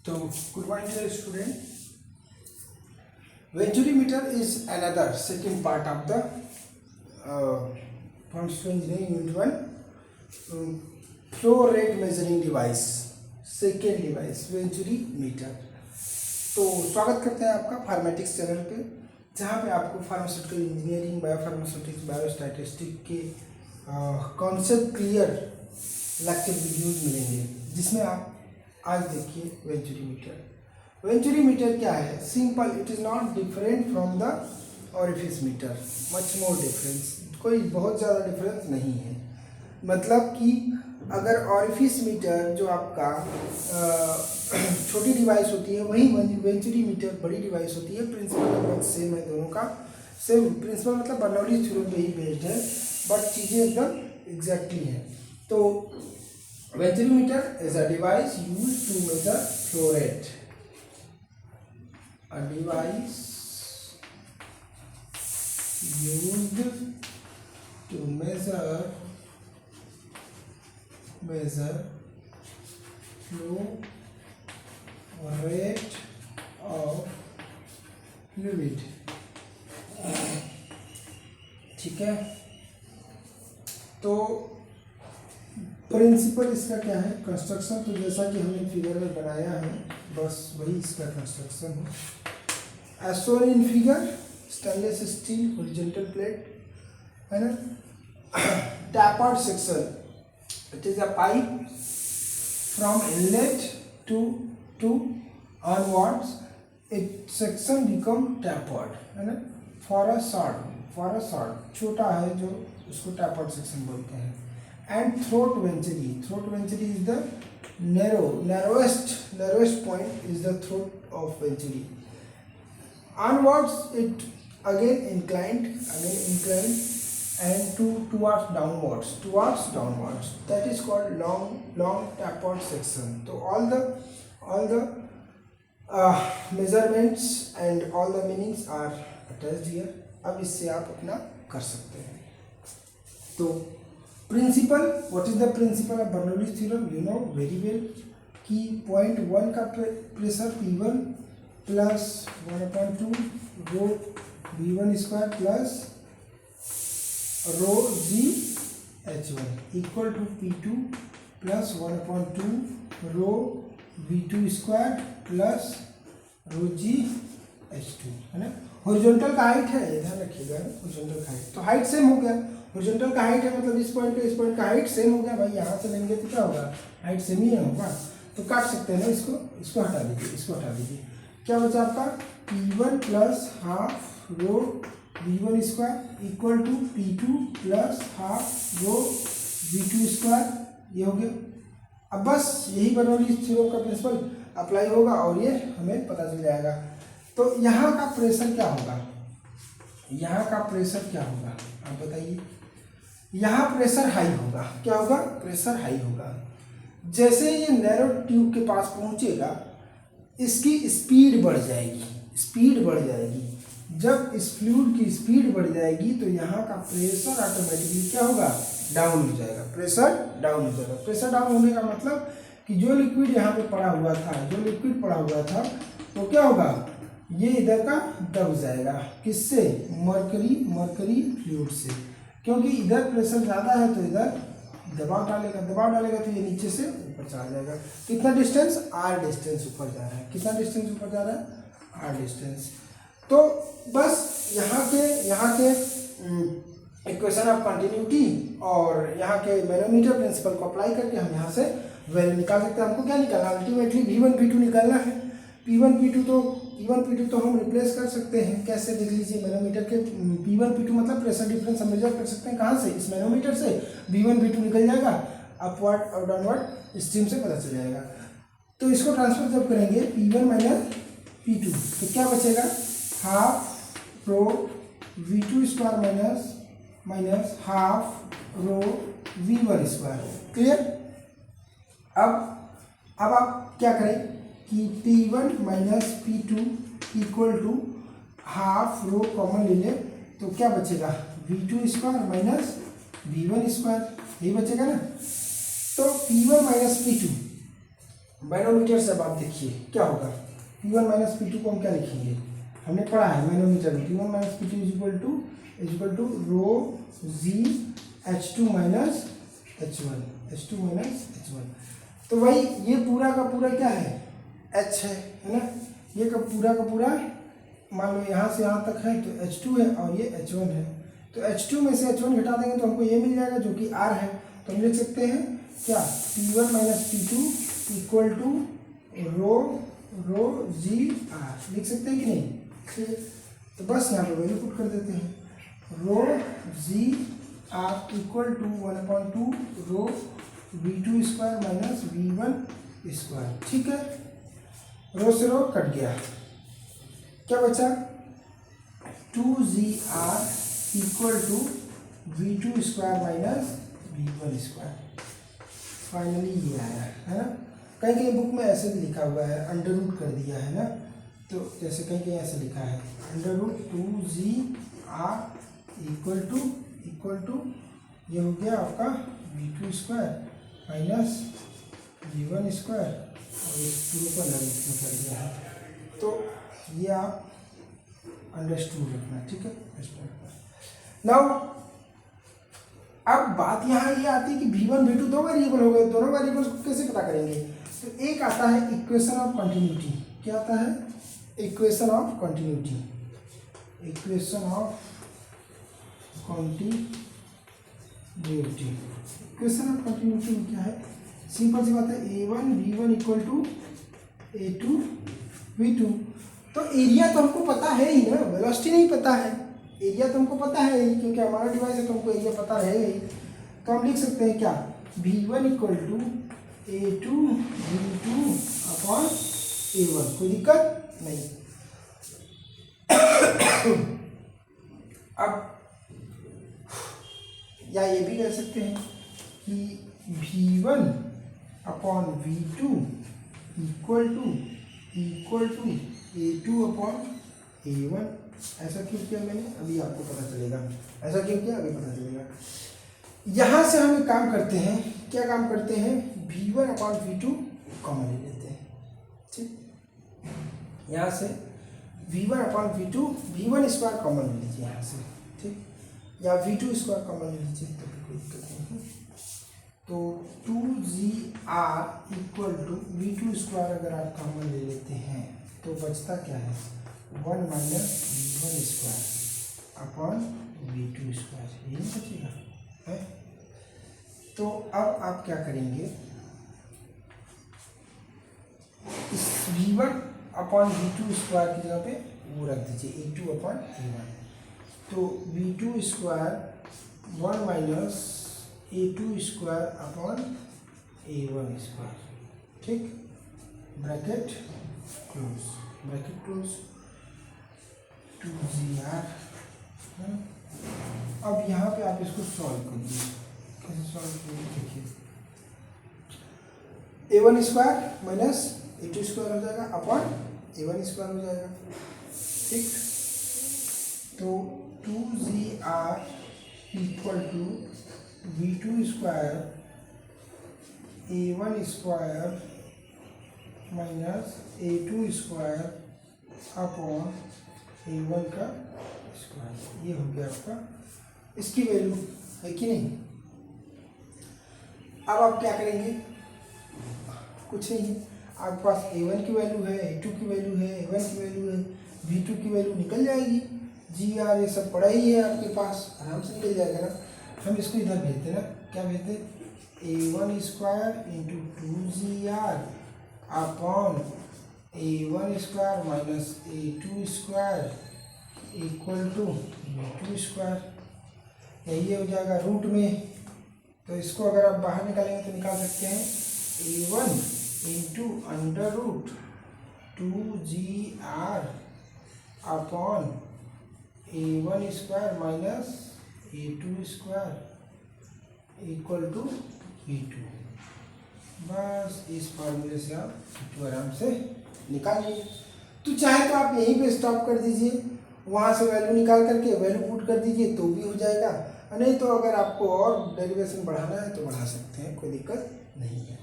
So, good morning dear student. Venturimeter is another second part of the Pharmaceutical Engineering Unit 1 flow rate measuring device, second device venturimeter. तो स्वागत करते हैं आपका फार्मेटिक्स channel पे, जहाँ पे आपको फार्मास्यूटिकल इंजीनियरिंग, बायोफार्मास्यूटिक्स, बायोस्टैटिस्टिक के कॉन्सेप्ट क्लियर लेक्चर वीडियोज मिलेंगे, जिसमें आप आज देखिए वेंचुरीमीटर। वेंचुरीमीटर क्या है? Simple, it is not different from the orifice meter, much more difference. कोई बहुत ज़्यादा डिफरेंस नहीं है। मतलब कि अगर ऑरिफिस मीटर जो आपका छोटी डिवाइस होती है, वही वेंचुरीमीटर बड़ी डिवाइस होती है। प्रिंसिपल लगभग सेम है, दोनों का सेम प्रिंसिपल, मतलब बर्नौली थ्योरम पे ही बेस्ड है, बट चीज़ें एकदम एग्जैक्टली हैं। तो Venturimeter is a device used to measure flow rate. A device used to measure flow rate of fluid. ठीक है, तो प्रिंसिपल इसका क्या है? कंस्ट्रक्शन तो जैसा कि हमने फिगर में बनाया है, बस वही इसका कंस्ट्रक्शन है। As shown in figure, stainless steel horizontal plate है ना, tapered section, it is a pipe from inlet to onwards, it section become tapered है ना। फॉर अ शॉर्ट छोटा है जो उसको टैपर्ड सेक्शन बोलते हैं। And throat venturi is the narrowest point is the throat of venturi. Onwards it again inclined and towards downwards, that is called long tapered section. So all the measurements and all the meanings are attached here. अब इससे आप अपना कर सकते हैं। तो principle, what is the principle of Bernoulli's theorem? You know very well कि point 1 का pressure P1 plus 1/2 rho V1 square plus rho GH1 equal to P2 plus 1/2 rho V2 square plus rho GH2 है ना। Horizontal का height है, ध्यान रखिएगा, horizontal का height, तो हाइट सेम हो गया। हॉरिजॉन्टल का हाइट है, मतलब इस पॉइंट का हाइट सेम हो गया। भाई यहाँ से लेंगे तो क्या होगा? हाइट सेम ही होगा, तो काट सकते हैं ना इसको हटा दीजिए। क्या बचा आपका? P1 plus half rho V1 square equal to P2 plus half rho V2 square, ये हो गया। अब बस यही बर्नौलीज थ्योरम का प्रिंसिपल अप्लाई होगा और ये हमें पता चल जाएगा। तो यहाँ का प्रेशर क्या होगा? आप बताइए। यहाँ प्रेशर हाई होगा। क्या होगा? प्रेशर हाई होगा। जैसे ये नैरो ट्यूब के पास पहुँचेगा, इसकी स्पीड बढ़ जाएगी। जब इस फ्लूइड की स्पीड बढ़ जाएगी तो यहाँ का प्रेशर ऑटोमेटिकली क्या होगा? डाउन हो जाएगा। प्रेशर डाउन होने का मतलब कि जो लिक्विड यहाँ पे पड़ा हुआ था तो क्या होगा? ये इधर का दब जाएगा। किससे? मरकरी फ्लूइड से, क्योंकि इधर प्रेशर ज़्यादा है तो इधर दबाव डालेगा तो ये नीचे से ऊपर चला जाएगा। कितना डिस्टेंस? R डिस्टेंस ऊपर जा रहा है। कितना डिस्टेंस ऊपर जा रहा है? R distance. तो बस यहाँ के इक्वेशन ऑफ कंटिन्यूटी और यहाँ के मैनोमीटर प्रिंसिपल को अप्लाई करके हम यहाँ से वैल्यू निकाल सकते हैं। हमको क्या निकालना? अल्टीमेटली V1 V2 निकालना है। P1 P2 तो हम रिप्लेस कर सकते हैं। कैसे? देख लीजिए, मैनोमीटर के P1 P2 मतलब प्रेशर डिफरेंस हम मेजर कर सकते हैं। कहाँ से? इस मैनोमीटर से V1 V2 निकल जाएगा, अपवर्ड और डाउनवर्ड स्ट्रीम से पता चल जाएगा। तो इसको ट्रांसफर जब करेंगे P1 माइनस P2 तो क्या बचेगा? Half rho V2 square minus half rho V1 square. Clear? अब आप क्या करें कि P1 minus P2 equal to half rho common ले लें, तो क्या बचेगा? V2 square minus V1 square, यही बचेगा ना। तो P1 माइनस P2 मैनोमीटर से अब आप देखिए क्या होगा। P1 माइनस P2 को हम क्या लिखेंगे, हमने पढ़ा है मैनोमीटर में P1 minus P2 is equal to rho g H2 minus H1 तो भाई ये पूरा का पूरा क्या है, H है ना, ये का पूरा मान लो यहाँ से यहाँ तक है तो H2 है और ये H1 है, तो H2 में से H1 घटा देंगे तो हमको ये मिल जाएगा जो कि R है। तो हम लिख सकते हैं क्या, P1 minus P2 equal to rho g r, लिख सकते हैं कि नहीं। तो बस यहाँ पे वैल्यू पुट कर देते हैं, rho g r equal to 1/2 rho V2 square minus V1 square. ठीक है, रो से रो कट गया, क्या बचा 2GR equal to V2 square minus V1 square. Finally ये आया है ना। कहीं कहीं बुक में ऐसे भी लिखा हुआ है, अंडर रूट कर दिया है ना, तो जैसे कहीं कहीं ऐसे लिखा है under root 2GR equal to ये हो गया आपका V2 square minus V1 square और इस पूरे को अंडर रूट में कर दिया है। तो ये आप अंडरस्टूड रखना, ठीक है। नाउ अब बात यहाँ ये आती है कि V1 V2 दो वेरिएबल हो गए, दोनों वेरिएबल्स को कैसे पता करेंगे। तो एक आता है इक्वेशन ऑफ कंटिन्यूटी, क्या आता है, इक्वेशन ऑफ कंटिन्यूटी में क्या है, सिंपल सी बात है, A1 V1 equal to A2 V2। तो एरिया तो हमको पता है ही ना, वेलोसिटी नहीं पता है, एरिया तो हमको पता है ही, क्योंकि हमारा डिवाइस है तो हमको एरिया पता रहेगा ही। तो हम लिख सकते हैं क्या, V1 equal to A2 V2 upon A1, कोई दिक्कत नहीं। अब या ये भी कह सकते हैं कि V1 upon V2 equal to A2 upon A1। ऐसा क्यों किया मैंने, अभी आपको पता चलेगा, ऐसा क्यों किया अभी पता चलेगा। यहाँ से हम एक काम करते हैं, क्या काम करते हैं, V1 अपॉन V2 कॉमन ले लेते हैं, ठीक। यहाँ से V1 upon V2 V1 square common ले लीजिए यहाँ से, ठीक, या V2 स्क्वायर कॉमन ले लीजिए तो फिर कोई दिक्कत नहीं है। तो 2GR equal to V2 square अगर आप कॉमन ले लेते हैं तो बचता क्या है, 1 minus V1 square upon V2 square, यही बचेगा है। तो अब आप क्या करेंगे, इस V1 अपॉन V2 स्क्वायर की जगह पे वो रख दीजिए A2 अपॉन A1। तो V2 square 1 minus A2 square upon A1 square, ठीक, ब्रैकेट क्लोज 2GR। अब यहाँ पे आप इसको सॉल्व करिए, कैसे सॉल्व करिए देखिए, A1 square minus A2 square हो जाएगा अपॉन A1 स्क्वायर हो जाएगा, ठीक। तो 2GR equal to V2 square A1 square minus A2 square upon A1 का स्क्वायर, ये हो गया आपका इसकी वैल्यू, है कि नहीं। अब आप क्या करेंगे, कुछ नहीं है, आपके पास A1 की वैल्यू है, A2 की वैल्यू है, A1 की वैल्यू है, V2 की वैल्यू निकल जाएगी। GR ये सब पड़ा ही है आपके पास, आराम से निकल जाएगा ना। हम इसको इधर भेजते ना, क्या भेजते, A1 square into 2GR upon A1 square minus A2 square equal to V2 square, यही हो जाएगा रूट में। तो इसको अगर आप बाहर निकालेंगे तो निकाल सकते हैं A1 into under root 2GR upon A1 square minus A2 square equal to V2। बस इस फार्मूले से आप V2 आराम से निकालिए। तो चाहे तो आप यहीं पे स्टॉप कर दीजिए, वहाँ से वैल्यू निकाल करके वैल्यू पुट कर दीजिए तो भी हो जाएगा, नहीं तो अगर आपको और डेरिवेशन बढ़ाना है तो बढ़ा सकते हैं, कोई दिक्कत नहीं है।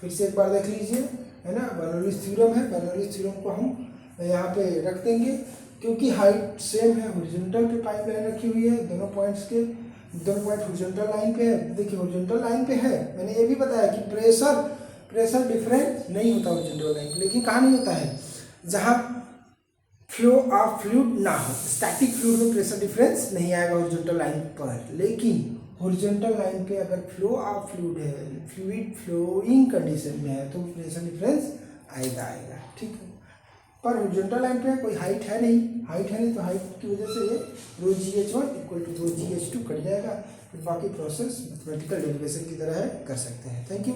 फिर से एक बार देख लीजिए, है ना, बर्नौलीज थ्योरम है। बर्नौलीज थ्योरम को हम यहाँ पे रख देंगे क्योंकि हाइट सेम है, हॉरिजॉन्टल पे पाइप लाइन रखी हुई है, दोनों पॉइंट हॉरिजॉन्टल लाइन पे है। देखिए हॉरिजॉन्टल लाइन पे है, मैंने ये भी बताया कि प्रेशर डिफरेंस नहीं होता हॉरिजॉन्टल लाइन पे, लेकिन कहाँ नहीं होता है, जहाँ फ्लो ऑफ फ्लूइड ना हो। स्टैटिक फ्लूइड में प्रेशर डिफरेंस नहीं आएगा हॉरिजॉन्टल लाइन पर, लेकिन हॉरिजॉन्टल लाइन पे अगर फ्लो ऑफ फ्लूइड है, फ्लूइड फ्लोइंग कंडीशन में है, तो प्रेशर डिफरेंस आएगा, ठीक है। पर हॉरिजॉन्टल लाइन पे कोई हाइट है नहीं, तो हाइट की वजह से ये rho GH1 equal to rho GH2 cut जाएगा। फिर बाकी प्रोसेस मैथमेटिकल डेरिवेशन की तरह है, कर सकते हैं। Thank you.